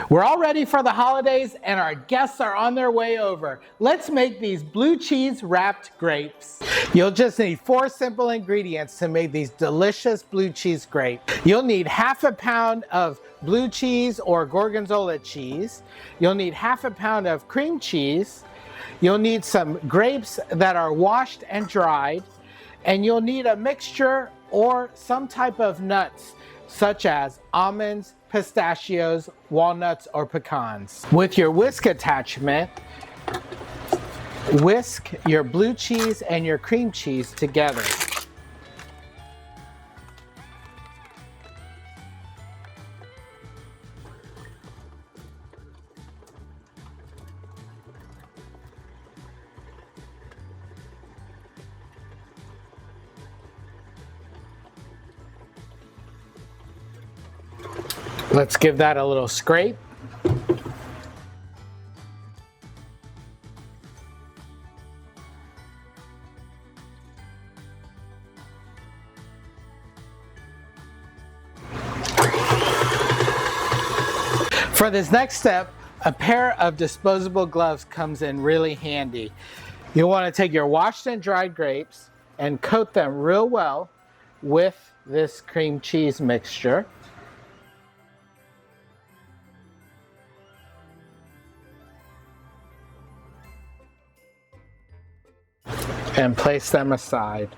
We're all ready for the holidays and our guests are on their way over. Let's make these blue cheese wrapped grapes. You'll just need 4 simple ingredients to make these delicious blue cheese grapes. You'll need half a pound of blue cheese or gorgonzola cheese. You'll need half a pound of cream cheese. You'll need some grapes that are washed and dried. And you'll need a mixture or some type of nuts, such as almonds, pistachios, walnuts, or pecans. With your whisk attachment, whisk your blue cheese and your cream cheese together. Let's give that a little scrape. For this next step, a pair of disposable gloves comes in really handy. You'll want to take your washed and dried grapes and coat them real well with this cream cheese mixture. And place them aside.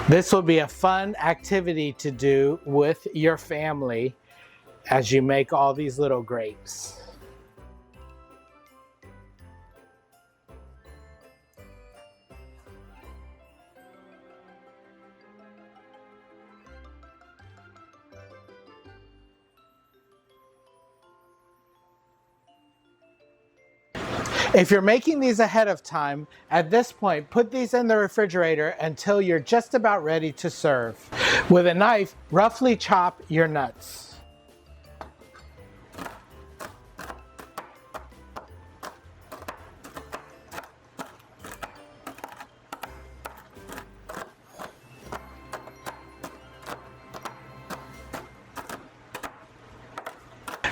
This will be a fun activity to do with your family as you make all these little grapes. If you're making these ahead of time, at this point, put these in the refrigerator until you're just about ready to serve. With a knife, roughly chop your nuts.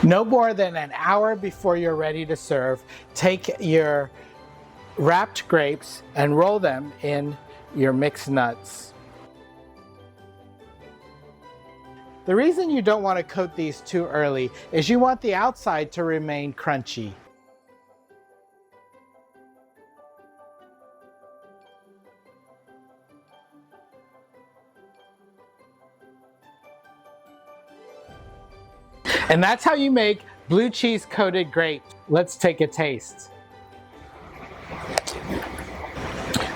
No more than an hour before you're ready to serve, take your wrapped grapes and roll them in your mixed nuts. The reason you don't want to coat these too early is you want the outside to remain crunchy. And that's how you make blue cheese coated grapes. Let's take a taste.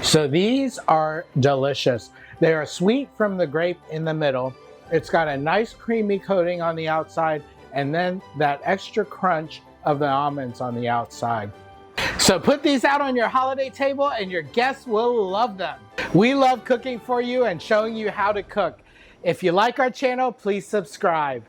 So these are delicious. They are sweet from the grape in the middle. It's got a nice creamy coating on the outside and then that extra crunch of the almonds on the outside. So put these out on your holiday table and your guests will love them. We love cooking for you and showing you how to cook. If you like our channel, please subscribe.